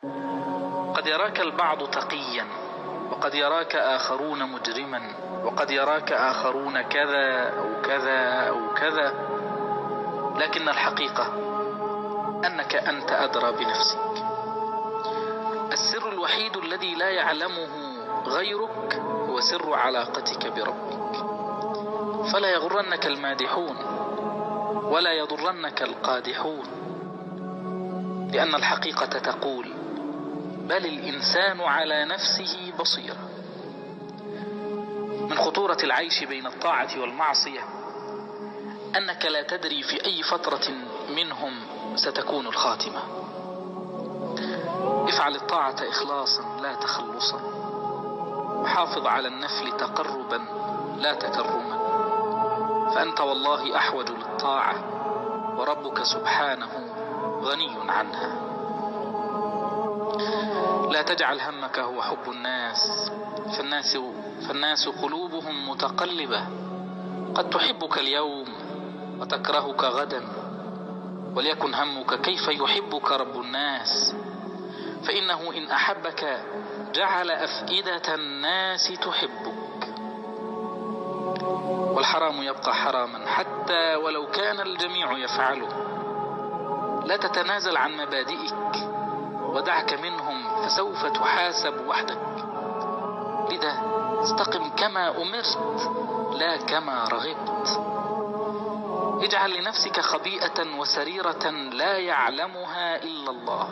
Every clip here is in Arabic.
قد يراك البعض تقيا، وقد يراك آخرون مجرما، وقد يراك آخرون كذا أو كذا أو كذا، لكن الحقيقة أنك أنت أدرى بنفسك. السر الوحيد الذي لا يعلمه غيرك هو سر علاقتك بربك. فلا يغرنك المادحون ولا يضرنك القادحون، لأن الحقيقة تقول: بل الإنسان على نفسه بصيرة. من خطورة العيش بين الطاعة والمعصية أنك لا تدري في أي فترة منهم ستكون الخاتمة. افعل الطاعة إخلاصا لا تخلصا، وحافظ على النفل تقربا لا تكرما، فأنت والله أحوج للطاعة، وربك سبحانه غني عنها. لا تجعل همك هو حب الناس، فالناس قلوبهم متقلبة، قد تحبك اليوم وتكرهك غدا، وليكن همك كيف يحبك رب الناس، فإنه إن أحبك جعل أفئدة الناس تحبك. والحرام يبقى حراما حتى ولو كان الجميع يفعله. لا تتنازل عن مبادئك ودعك منهم، فسوف تحاسب وحدك. لذا استقم كما أمرت لا كما رغبت. اجعل لنفسك خبيئة وسريرة لا يعلمها إلا الله،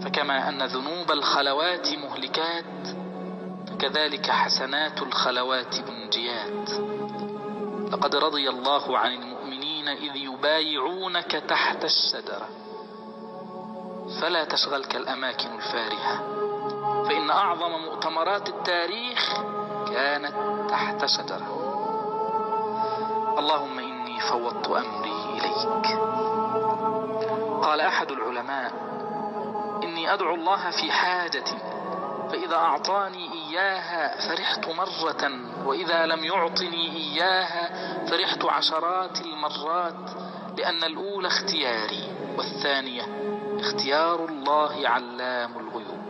فكما أن ذنوب الخلوات مهلكات، فكذلك حسنات الخلوات منجيات. لقد رضي الله عن المؤمنين إذ يبايعونك تحت الشجرة، فلا تشغلك الأماكن الفارهة، فإن أعظم مؤتمرات التاريخ كانت تحت شجرة. اللهم إني فوضت أمري إليك. قال أحد العلماء: إني أدعو الله في حاجة، فإذا أعطاني إياها فرحت مرة، وإذا لم يعطني إياها فرحت عشرات المرات، لأن الأولى اختياري، والثانية اختيار الله علام الغيوب.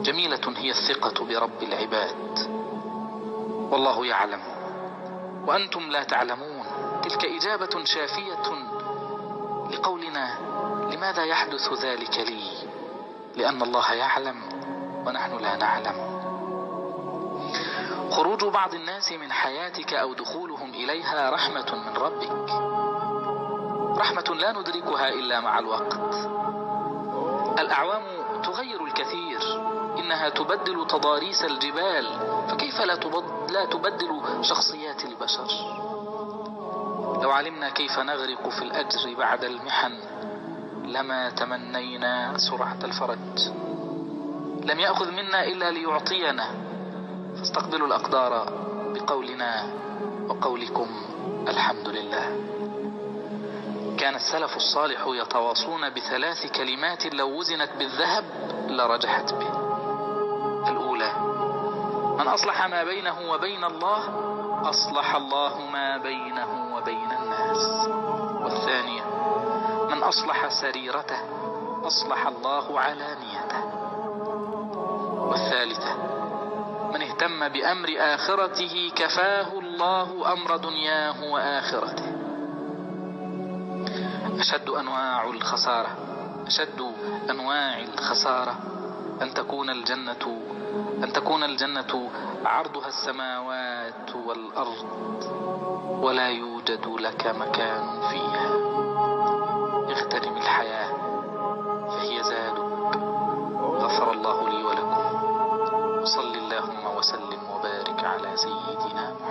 جميلة هي الثقة برب العباد، والله يعلم وأنتم لا تعلمون. تلك إجابة شافية لقولنا: لماذا يحدث ذلك لي؟ لأن الله يعلم ونحن لا نعلم. خروج بعض الناس من حياتك أو دخولهم إليها رحمة من ربك، رحمة لا ندركها إلا مع الوقت. الأعوام تغير الكثير، إنها تبدل تضاريس الجبال، فكيف لا تبدل شخصيات البشر؟ لو علمنا كيف نغرق في الأجر بعد المحن لما تمنينا سرعة الفرج. لم يأخذ منا إلا ليعطينا، فاستقبلوا الأقدار بقولنا وقولكم الحمد لله. كان السلف الصالح يتواصون بثلاث كلمات لو وزنت بالذهب لرجحت به. الأولى: من أصلح ما بينه وبين الله أصلح الله ما بينه وبين الناس. والثانية: من أصلح سريرته أصلح الله علانيته. والثالثة: من اهتم بأمر آخرته كفاه الله أمر دنياه وآخرته. أشد أنواع الخسارة أن تكون الجنة عرضها السماوات والأرض ولا يوجد لك مكان فيها. اغتنم الحياة فهي زادك. غفر الله لي ولكم، وصل اللهم وسلم وبارك على سيدنا محمد.